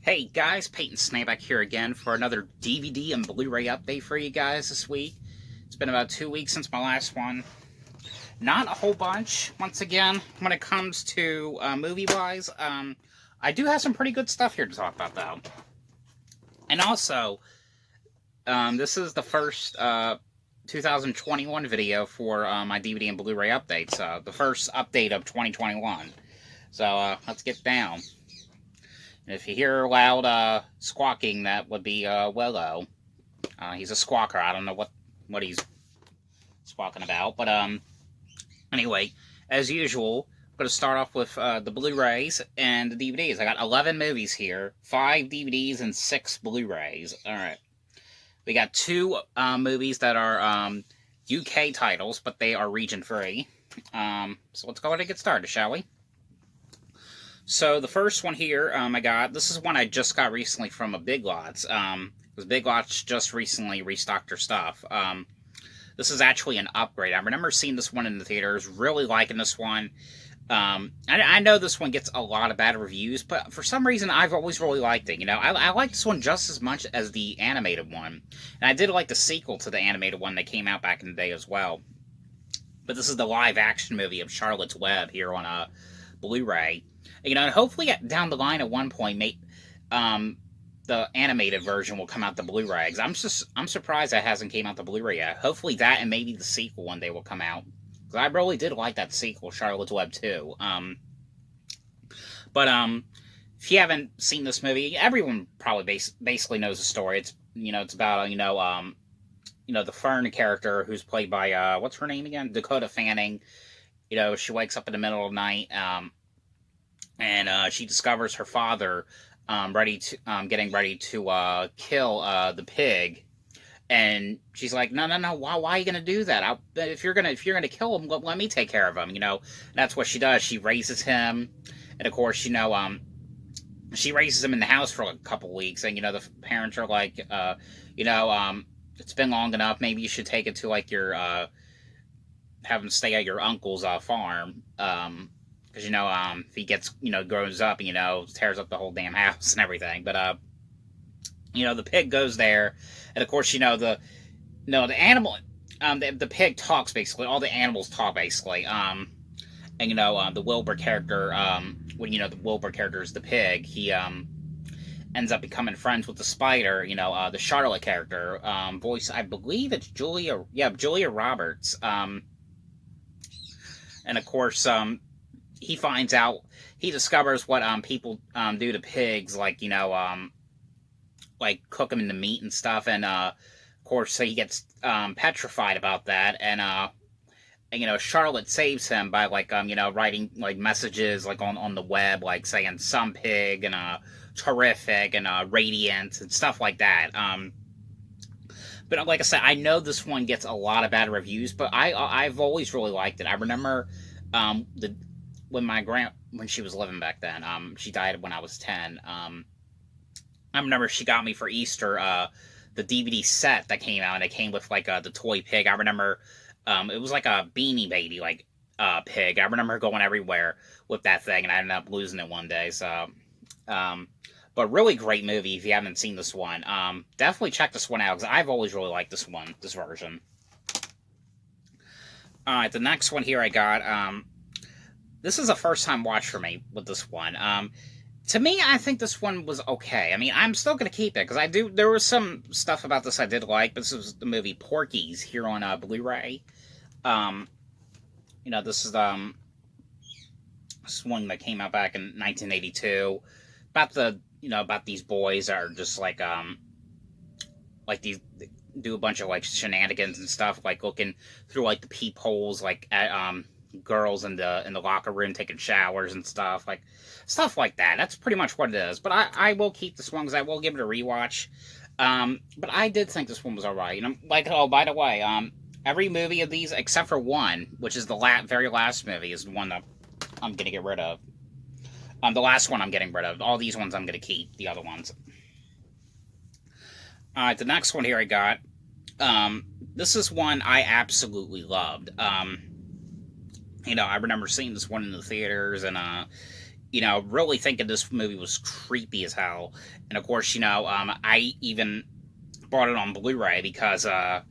Hey guys, Peyton Snakeback here again for another DVD and Blu-ray update for you guys this week. It's been about 2 weeks since my last one. Not a whole bunch, once again, when it comes to movie-wise. I do have some pretty good stuff here to talk about, though. And also, this is the first 2021 video for my DVD and Blu-ray updates. The first update of 2021. So, let's get down. If you hear loud squawking, that would be Willow. He's a squawker. I don't know what he's squawking about. But anyway, as usual, I'm going to start off with the Blu-rays and the DVDs. I got 11 movies here, 5 DVDs and 6 Blu-rays. Alright. We got 2 movies that are UK titles, but they are region-free. So let's go ahead and get started, shall we? So the first one here, I got, this is one I just got recently from a Big Lots, because Big Lots just recently restocked their stuff. This is actually an upgrade. I remember seeing this one in the theaters, really liking this one. I know this one gets a lot of bad reviews, but for some reason I've always really liked it. You know, I like this one just as much as the animated one. And I did like the sequel to the animated one that came out back in the day as well. But this is the live action movie of Charlotte's Web here on a Blu-ray. You know, and hopefully down the line at one point, the animated version will come out the Blu-ray. I'm surprised that hasn't came out the Blu-ray yet. Hopefully that and maybe the sequel one day will come out. Because I really did like that sequel, Charlotte's Web 2. If you haven't seen this movie, everyone probably basically knows the story. It's it's about the Fern character who's played by what's her name again? Dakota Fanning. You know, she wakes up in the middle of the night. And she discovers her father getting ready to kill the pig, and she's like, no, why are you gonna do that? If you're gonna kill him, let me take care of him. And that's what she does. She raises him, and of course, she raises him in the house for like a couple weeks, and the parents are like, it's been long enough. Maybe you should take it to like your have him stay at your uncle's farm. Because, if he gets, grows up, tears up the whole damn house and everything. But, the pig goes there. And, of course, the animal, the pig talks, basically. All the animals talk, basically. And, the Wilbur character, the Wilbur character is the pig, he, ends up becoming friends with the spider, the Charlotte character, voice, I believe it's Julia Roberts. And, of course, he finds out, he discovers what people do to pigs, like cook them into meat and stuff, and of course, so he gets petrified about that, and Charlotte saves him by writing messages on the web, saying some pig and terrific and radiant and stuff like that. But like I said, I know this one gets a lot of bad reviews, but I've always really liked it. I remember when she was living back then, she died when I was 10. I remember she got me for Easter the DVD set that came out, and it came with the toy pig. I remember it was like a Beanie Baby pig. I remember going everywhere with that thing, and I ended up losing it one day. So, but really great movie if you haven't seen this one. Definitely check this one out because I've always really liked this version. All right, the next one here I got. This is a first-time watch for me with this one. To me, I think this one was okay. I mean, I'm still going to keep it, because there was some stuff about this I did like, but this was the movie Porky's here on Blu-ray. This is one that came out back in 1982, about these boys that are just these, do a bunch of shenanigans and stuff, looking through the peepholes, at girls in the locker room taking showers and stuff like that. That's pretty much what it is. But I will keep this one because I will give it a rewatch. But I did think this one was alright. Oh, by the way, every movie of these except for one, which is the very last movie, is the one that I'm gonna get rid of. The last one I'm getting rid of. All these ones I'm gonna keep. The other ones. Alright, the next one here I got. This is one I absolutely loved. I remember seeing this one in the theaters, and really thinking this movie was creepy as hell. And of course, I even bought it on Blu-ray because, the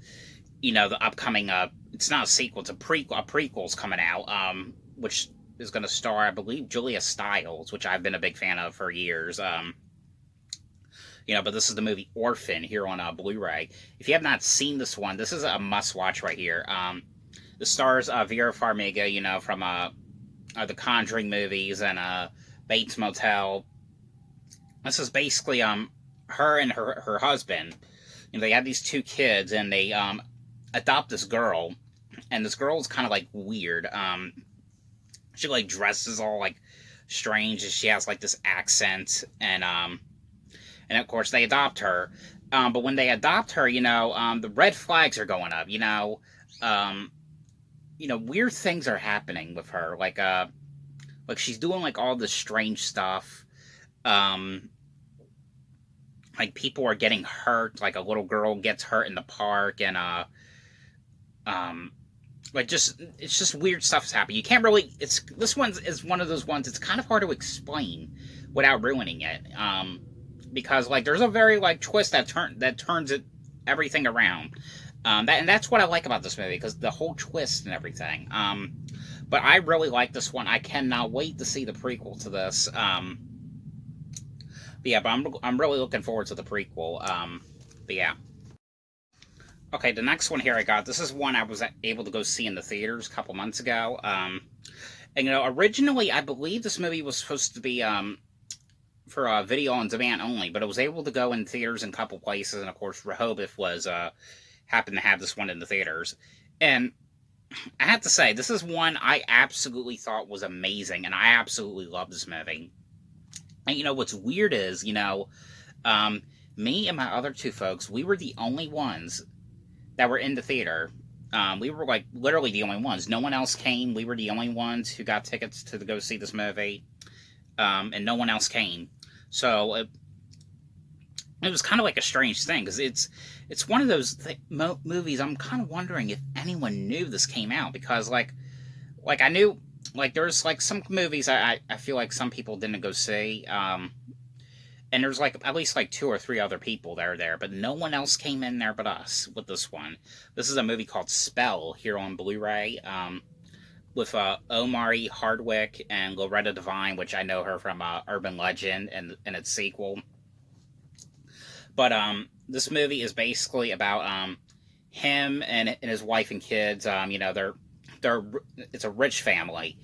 upcoming, it's not a sequel, it's a prequel's coming out, which is going to star, I believe, Julia Stiles, which I've been a big fan of for years. But this is the movie Orphan here on Blu-ray. If you have not seen this one, this is a must-watch right here. The stars Vera Farmiga, from the Conjuring movies and Bates Motel. This is basically her and her husband. They have these two kids, and they adopt this girl, and this girl is kind of like weird. She like dresses all like strange, and she has like this accent, and of course they adopt her. But when they adopt her, the red flags are going up. Weird things are happening with her. Like she's doing like all this strange stuff. Like people are getting hurt. Like a little girl gets hurt in the park, and it's just weird stuff's happening. You can't really. This one is one of those ones. It's kind of hard to explain without ruining it. Because like there's a very like twist that turns everything around. And that's what I like about this movie, because the whole twist and everything. But I really like this one. I cannot wait to see the prequel to this. But I'm really looking forward to the prequel. But yeah. Okay, the next one here I got. This is one I was able to go see in the theaters a couple months ago. And originally I believe this movie was supposed to be for video on demand only, but it was able to go in theaters in a couple places, and of course Rehoboth was happened to have this one in the theaters. And I have to say, this is one I absolutely thought was amazing, and I absolutely love this movie. And what's weird is, me and my other two folks, we were the only ones that were in the theater. We were like literally the only ones. No one else came. We were the only ones who got tickets to go see this movie, and no one else came. So it was kind of like a strange thing, because it's one of those movies I'm kind of wondering if anyone knew this came out, because like I knew, like there's like some movies I feel like some people didn't go see, and there's like at least like 2 or 3 other people that are there, but no one else came in there but us with this one. This is a movie called Spell here on Blu-ray, with Omari Hardwick and Loretta Devine, which I know her from Urban Legend and its sequel. But this movie is basically about him and his wife and kids. It's a rich family,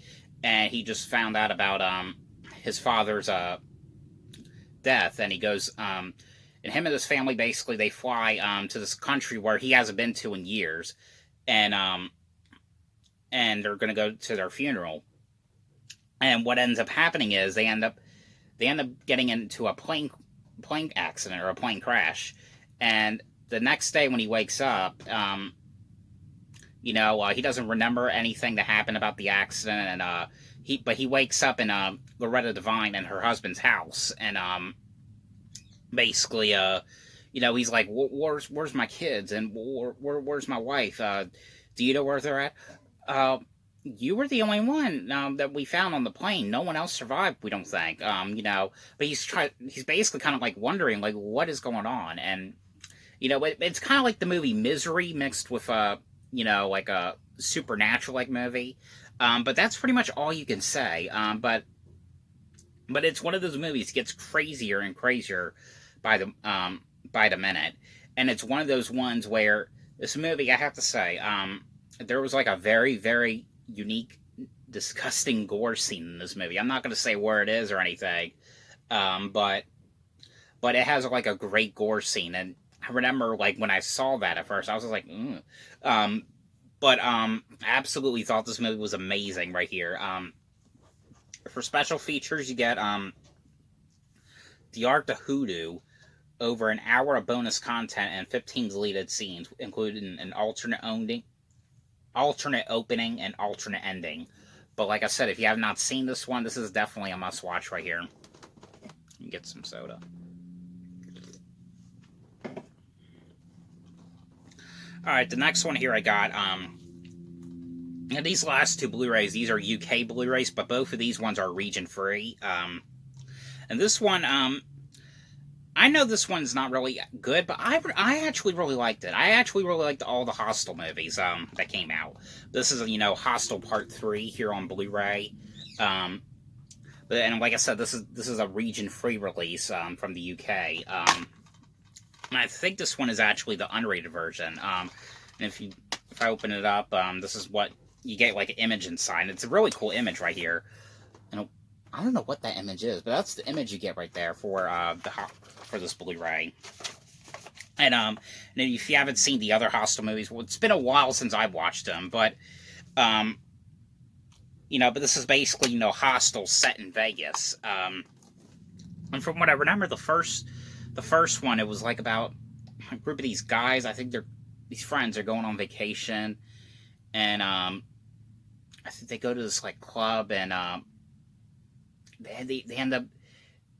and he just found out about his father's death, and he goes and him and his family basically they fly to this country where he hasn't been to in years, and they're going to go to their funeral. And what ends up happening is they end up getting into a plane accident or a plane crash. And the next day when he wakes up, he doesn't remember anything that happened about the accident, and he wakes up in Loretta Devine and her husband's house, and basically he's like, where's my kids, and where's my wife? Do you know where they're at? You were the only one that we found on the plane. No one else survived, we don't think. But he's basically kind of like wondering, like, what is going on? And, it's kind of like the movie Misery mixed with, like a supernatural-like movie. But that's pretty much all you can say. But it's one of those movies that gets crazier and crazier by the minute. And it's one of those ones where this movie, I have to say, there was like a very, very unique, disgusting gore scene in this movie. I'm not going to say where it is or anything, but it has like a great gore scene. And I remember like when I saw that at first, I was just like, but absolutely thought this movie was amazing right here. For special features, you get the Art of Hoodoo, over an hour of bonus content and 15 deleted scenes, including an alternate opening and alternate ending. But like I said, if you have not seen this one, this is definitely a must-watch right here. Get some soda. Alright, the next one here I got, And these last two Blu-rays, these are UK Blu-rays, but both of these ones are region-free. And this one, I know this one's not really good, but I actually really liked it. I actually really liked all the Hostel movies that came out. This is, Hostel Part 3 here on Blu-ray. And like I said, this is a region-free release from the UK. And I think this one is actually the unrated version. And if I open it up, this is what you get, like an image inside. And it's a really cool image right here. And I don't know what that image is, but that's the image you get right there for this Blu-ray. And if you haven't seen the other Hostel movies, well, it's been a while since I've watched them, but but this is basically Hostel set in Vegas. And from what I remember, the first one, it was like about a group of these guys. I think these friends are going on vacation, and I think they go to this like club, and they end up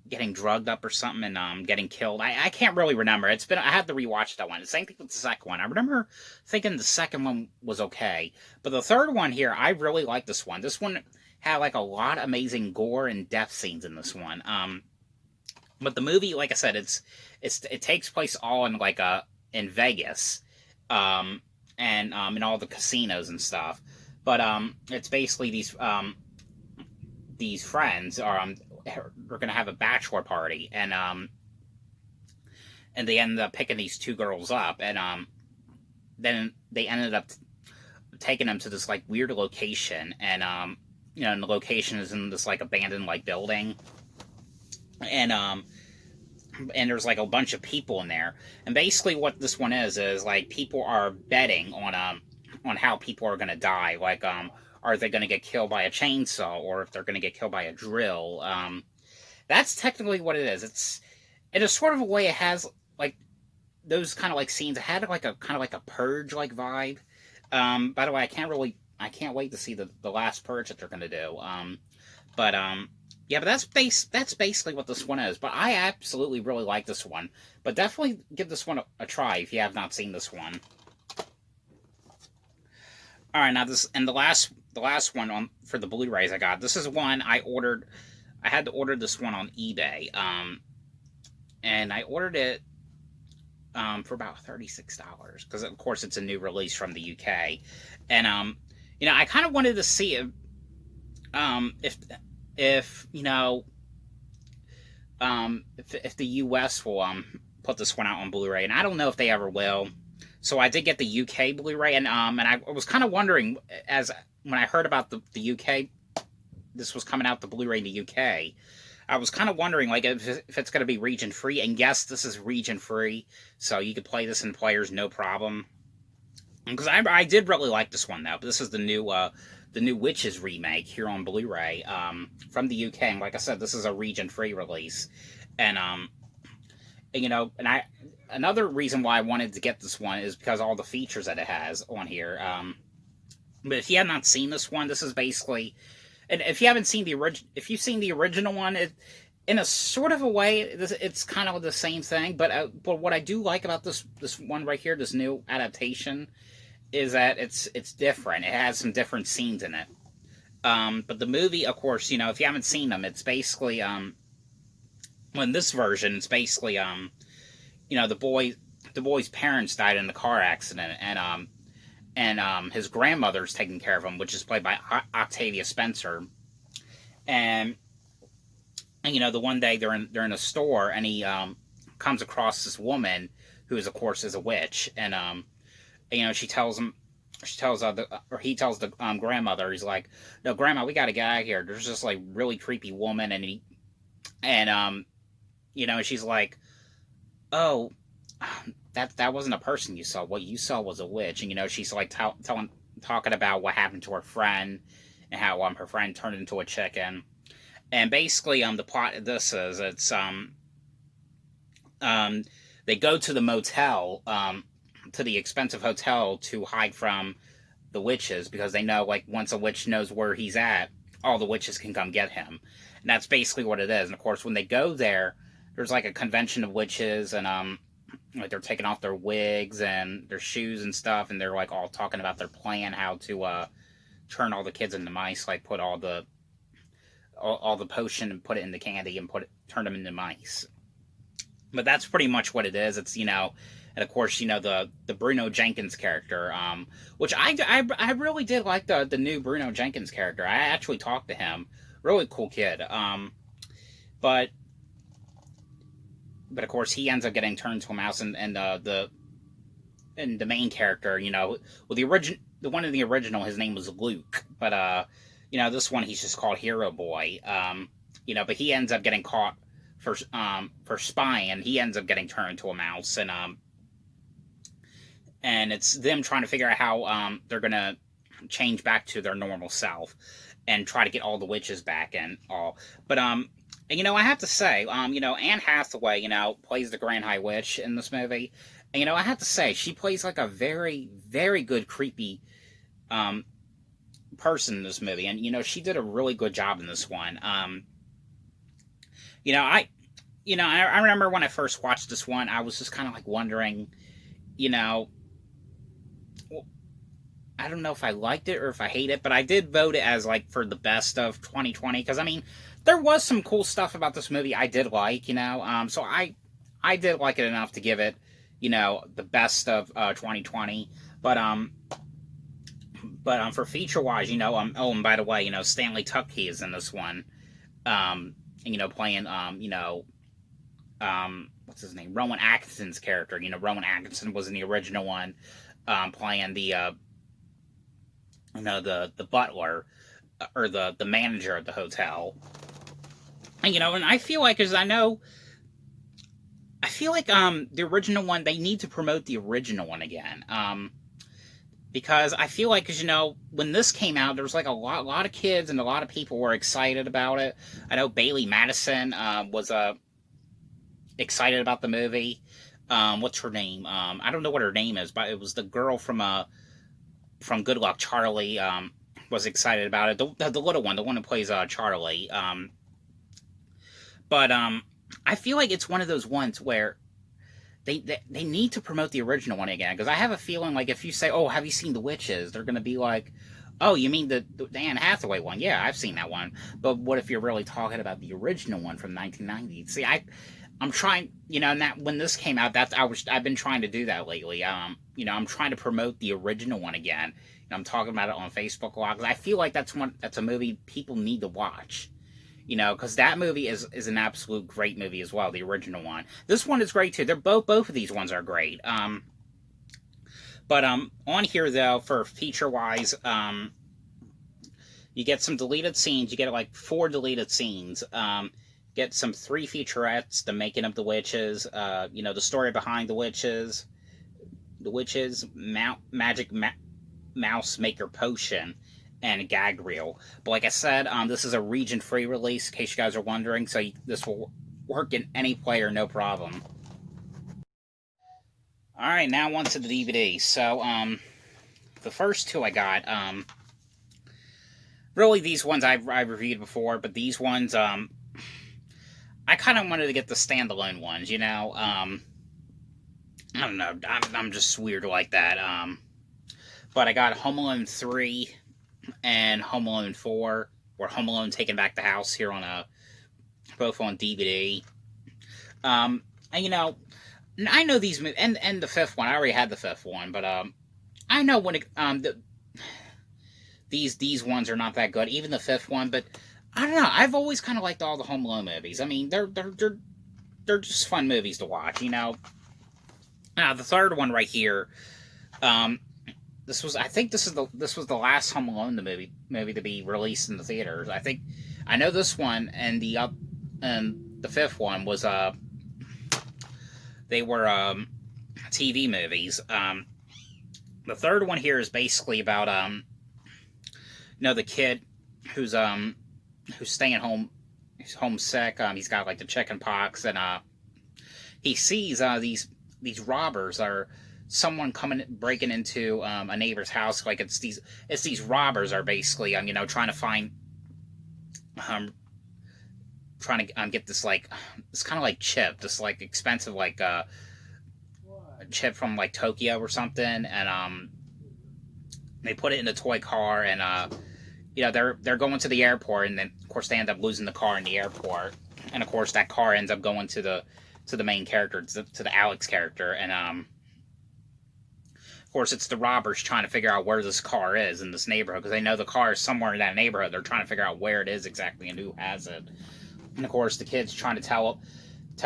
getting drugged up or something and getting killed. I can't really remember. I had to rewatch that one. The same thing with the second one. I remember thinking the second one was okay, but the third one here, I really like this one. This one had like a lot of amazing gore and death scenes in this one. But the movie, like I said, it takes place all in like in Vegas, and in all the casinos and stuff. But it's basically these friends are going to have a bachelor party, and they ended up picking these two girls up, and then they ended up taking them to this like weird location, and and the location is in this like abandoned like building, and there's like a bunch of people in there, and basically what this one is like people are betting on how people are going to die, like are they going to get killed by a chainsaw, or if they're going to get killed by a drill. That's technically what it is. It's in a sort of a way, it has like those kind of like scenes. It had like a kind of like a Purge like vibe. By the way, I can't wait to see the last Purge that they're going to do. Yeah, but that's basically what this one is. But I absolutely really like this one. But definitely give this one a try if you have not seen this one. All right, now the last one for the Blu-rays I got. This is one I ordered. I had to order this one on eBay, and I ordered it for about $36 because, of course, it's a new release from the UK, and I kind of wanted to see if the US will put this one out on Blu-ray, and I don't know if they ever will. So I did get the UK Blu-ray, and I was kind of wondering, when I heard about the UK. This was coming out the Blu-ray in the UK. I was kind of wondering, like, if it's going to be region-free. And yes, this is region-free, so you could play this in players no problem. Because I did really like this one, though. But this is the new Witches remake here on Blu-ray from the UK. And like I said, this is a region-free release. And another reason why I wanted to get this one is because all the features that it has on here. But if you have not seen this one, this is basically. And if you haven't seen if you've seen the original one, in a sort of a way, it's kind of the same thing. But what I do like about this one right here, this new adaptation, is that it's different. It has some different scenes in it. But the movie, of course, if you haven't seen them, it's basically in this version, it's basically the boy's parents died in the car accident, and his grandmother's taking care of him, which is played by Octavia Spencer. And the one day they're in a store, and he comes across this woman who is, of course, is a witch, and he tells the grandmother, he's like, "No, Grandma, we got to get out of here. There's this like really creepy woman," and she's like, "Oh, that wasn't a person you saw. What you saw was a witch." And she's like talking about what happened to her friend, and how her friend turned into a chicken. And basically the plot of this is it's they go to the motel, to the expensive hotel, to hide from the witches, because they know, like, once a witch knows where he's at, all the witches can come get him. And that's basically what it is. And of course, when they go there, there's like a convention of witches, and like they're taking off their wigs and their shoes and stuff, and they're like all talking about their plan how to turn all the kids into mice, like put all the potion and put it in the candy and turn them into mice. But that's pretty much what it is. It's, and of course, the Bruno Jenkins character, which I really did like the new Bruno Jenkins character. I actually talked to him. Really cool kid. But of course, he ends up getting turned to a mouse, and the main character, well, the one in the original, his name was Luke, but this one he's just called Hero Boy. But he ends up getting caught for spying, and he ends up getting turned into a mouse, and it's them trying to figure out how they're gonna change back to their normal self and try to get all the witches back and all. But I have to say, Anne Hathaway, plays the Grand High Witch in this movie. And, I have to say, she plays like a very, very good creepy person in this movie, and she did a really good job in this one. I remember when I first watched this one, I was just kind of like wondering, I don't know if I liked it or if I hate it, but I did vote it as like for the best of 2020, because there was some cool stuff about this movie I did like, so I did like it enough to give it, the best of 2020. But for feature wise, oh, and by the way, Stanley Tucci is in this one, playing what's his name, Rowan Atkinson's character. Rowan Atkinson was in the original one, playing the butler, or the manager of the hotel. And I feel like, the original one, they need to promote the original one again. Because I feel like, when this came out, there was like a lot of kids and a lot of people were excited about it. I know Bailey Madison was excited about the movie. What's her name? I don't know what her name is, but it was the girl from Good Luck Charlie. Was excited about it. The little one, the one who plays Charlie. But I feel like it's one of those ones where they need to promote the original one again, because I have a feeling like if you say, "Oh, have you seen The Witches?" they're going to be like, "Oh, you mean the Anne Hathaway one? Yeah, I've seen that one." But what if you're really talking about the original one from 1990? See, I'm trying, and that when this came out, I've been trying to do that lately. I'm trying to promote the original one again. I'm talking about it on Facebook a lot, because I feel like that's a movie people need to watch. Because that movie is an absolute great movie as well, the original one. This one is great too. They're both of these ones are great. But on here though, for feature wise, you get some deleted scenes. You get like 4 deleted scenes. Get some 3 featurettes: the making of the witches, the story behind the witches, magic mouse maker potion, and a gag reel. But like I said, this is a region-free release, in case you guys are wondering, so this will work in any player, no problem. Alright, now on to the DVD. So, the first 2 I got, really these ones I've reviewed before, but these ones, I kind of wanted to get the standalone ones, I don't know, I'm just weird like that, but I got Home Alone 3 and Home Alone 4, or Home Alone Taking Back the House here on both on DVD. And I know these movies, and the 5th one, I already had the 5th one, but I know when these ones are not that good, even the 5th one, but I don't know, I've always kind of liked all the Home Alone movies. They're just fun movies to watch, the 3rd one right here, this was the last Home Alone movie to be released in the theaters. I know this one and the 5th one was they were TV movies. The 3rd one here is basically about the kid who's staying home, he's homesick. He's got like the chicken pox, and he sees these robbers are someone breaking into a neighbor's house. Like it's these robbers are basically trying to find trying to get this like this kind of like chip, this like expensive like chip from like Tokyo or something, and They put it in a toy car, and you know, they're going to the airport, and then of course they end up losing the car in the airport, and of course that car ends up going to the main character, to the Alex character, and of course it's the robbers trying to figure out where this car is in this neighborhood, because they know the car is somewhere in that neighborhood. They're trying to figure out where it is exactly and who has it, and of course the kid's trying to tell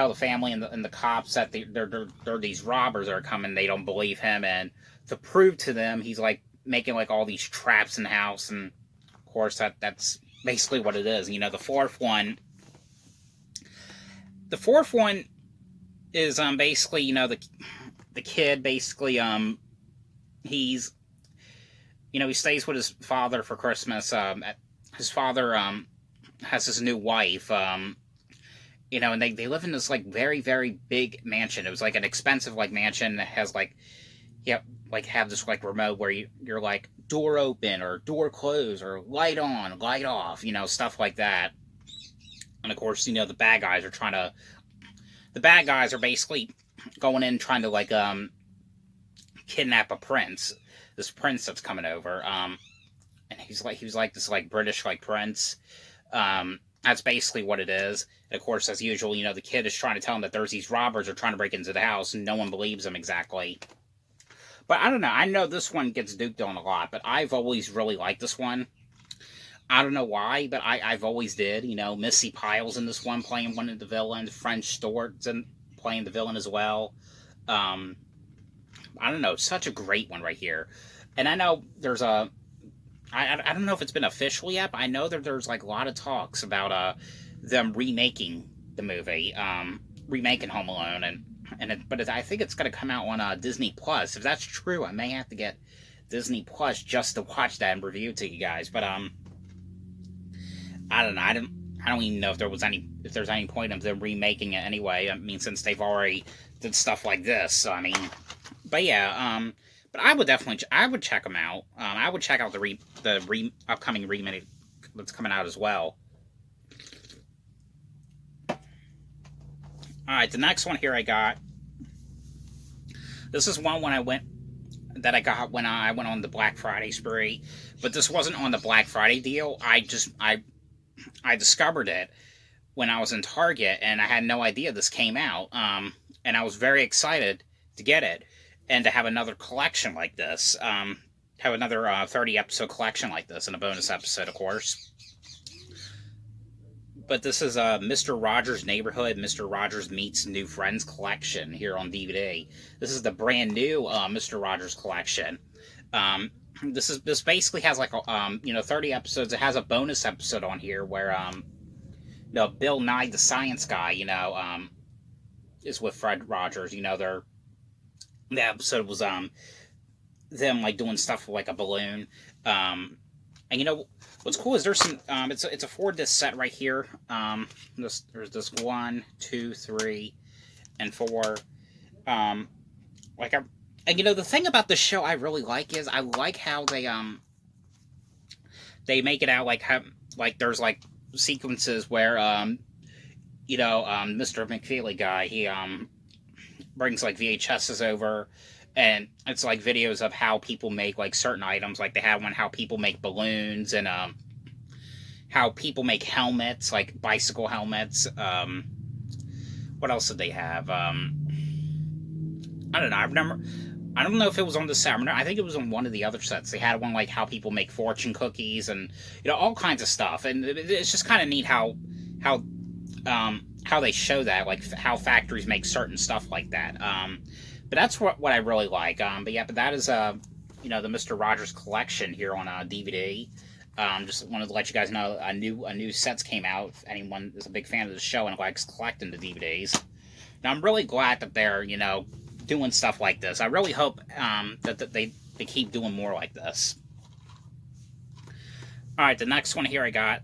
the family and the cops that they're these robbers that are coming. They don't believe him, and to prove to them, he's like making like all these traps in the house, and of course that's basically what it is. You know, the fourth one is basically, you know, the kid basically he's, you know, he stays with his father for Christmas. His father has his new wife, you know, and they live in this like very, very big mansion. It was like an expensive like mansion that has like, yeah, like have this like remote where you're like door open or door close or light on, light off, you know, stuff like that. And of course, you know, the bad guys are basically going in trying to like kidnap a prince. This prince that's coming over. And he was like this like British like prince. That's basically what it is. And of course, as usual, you know, the kid is trying to tell him that there's these robbers who are trying to break into the house, and no one believes him exactly. But I don't know. I know this one gets duped on a lot, but I've always really liked this one. I don't know why, but I've always did. You know, Missy Pyle's in this one playing one of the villains. French Stewart's playing the villain as well. I don't know. Such a great one right here. And I know there's I don't know if it's been official yet, but I know that there's like a lot of talks about them remaking the movie, remaking Home Alone, but I think it's going to come out on Disney Plus. If that's true, I may have to get Disney Plus just to watch that and review it to you guys. But I don't know. I don't even know if there's any point of them remaking it anyway. I mean, since they've already did stuff like this. So I mean, but yeah. But I would check them out. I would check out the upcoming remake that's coming out as well. All right, the next one here I got. This is one that I got when I went on the Black Friday spree, but this wasn't on the Black Friday deal. I discovered it when I was in Target, and I had no idea this came out. And I was very excited to get it and to have another collection like this. Have another 30 episode collection like this, and a bonus episode, of course. But this is Mr. Rogers' Neighborhood, Mr. Rogers Meets New Friends collection here on DVD. This is the brand new Mr. Rogers collection. This basically has like 30 episodes. It has a bonus episode on here where Bill Nye the Science Guy, is with Fred Rogers. The episode was them like doing stuff with like a balloon. And what's cool is there's some it's a 4-disc set right here. There's this 1, 2, 3, and 4. And the thing about this show I really like is I like how they make it out like there's like sequences where Mr. McFeely guy, he brings like VHSs over, and it's like videos of how people make like certain items. Like they have one how people make balloons, and how people make helmets, like bicycle helmets. What else did they have? I don't know. I don't know if it was on the set. I think it was on one of the other sets. They had one like how people make fortune cookies, and all kinds of stuff. And it's just kind of neat how they show that, like how factories make certain stuff like that. But that's what I really like. But that is the Mr. Rogers collection here on DVD. Just wanted to let you guys know a new sets came out. If anyone is a big fan of the show and likes collecting the DVDs, now I'm really glad that they're doing stuff like this. I really hope that they keep doing more like this. All right, the next one here I got.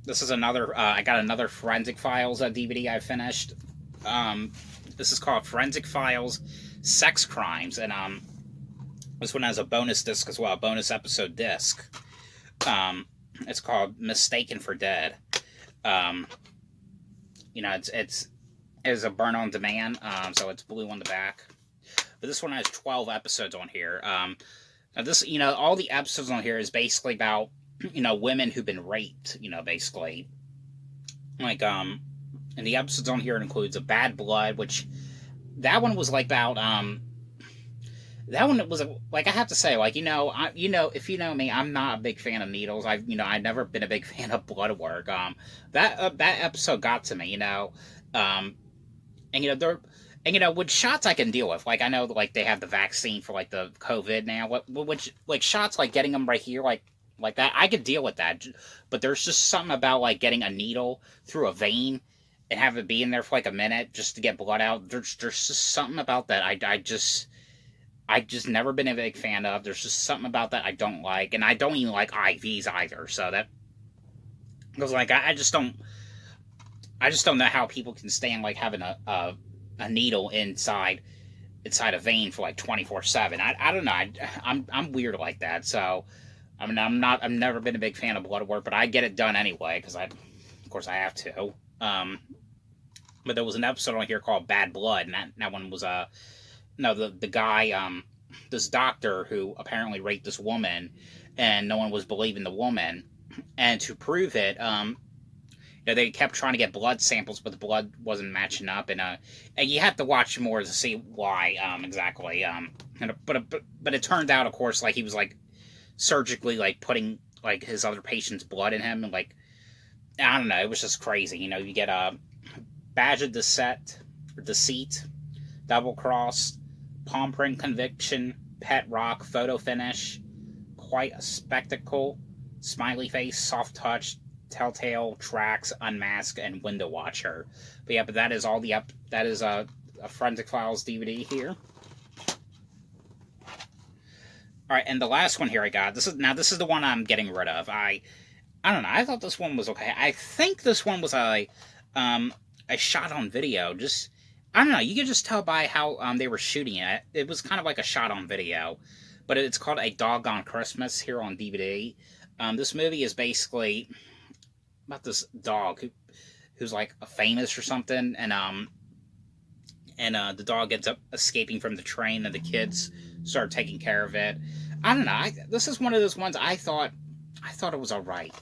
This is another. I got another Forensic Files DVD I finished. This is called Forensic Files: Sex Crimes, and this one has a bonus disc as well, a bonus episode disc. It's called Mistaken for Dead. It's a burn on demand, so it's blue on the back. But this one has 12 episodes on here. Now this, you know, all the episodes on here is basically about, you know, women who've been raped, you know, basically. Like, and the episodes on here includes a Bad Blood, which, that one was like about, that one was, like, I have to say, like, you know, if you know me, I'm not a big fan of needles. I've never been a big fan of blood work. That episode got to me, you know. And, you know, and, you know, with shots I can deal with. Like, I know, like, they have the vaccine for, like, the COVID now. Which, like, shots, like, getting them right here, like that, I could deal with that. But there's just something about, like, getting a needle through a vein and have it be in there for, like, a minute just to get blood out. There's just something about that I just never been a big fan of. There's just something about that I don't like. And I don't even like IVs either. So that goes, like, I just don't know how people can stand, like, having a needle inside a vein for, like, 24/7. I don't know. I'm weird like that. So I mean, I've never been a big fan of blood work, but I get it done anyway because of course I have to. But there was an episode on here called Bad Blood, and that one was no, the guy, this doctor who apparently raped this woman, and no one was believing the woman, and to prove it, you know, they kept trying to get blood samples, but the blood wasn't matching up, and you have to watch more to see why exactly. But it turned out, of course, like, he was, like, surgically, like, putting, like, his other patient's blood in him, and, like, I don't know, it was just crazy. You know, you get a badge of deceit, double cross, palm print conviction, pet rock, photo finish, quite a spectacle, smiley face, soft touch, telltale tracks, unmask, and window watcher. But yeah, but that is all that is a Forensic Files DVD here. All right, and the last one here I got. This is the one I'm getting rid of. I don't know. I thought this one was okay. I think this one was a shot on video. Just, I don't know. You could just tell by how they were shooting it. It was kind of like a shot on video, but it's called A Doggone Christmas here on DVD. This movie is basically about this dog who's like famous or something, and the dog ends up escaping from the train, and the kids start taking care of it. I don't know. This is one of those ones I thought it was alright.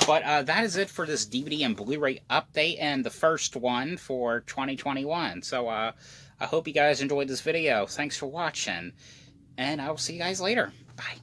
But that is it for this DVD and Blu-ray update, and the first one for 2021. So I hope you guys enjoyed this video. Thanks for watching, and I will see you guys later. Bye.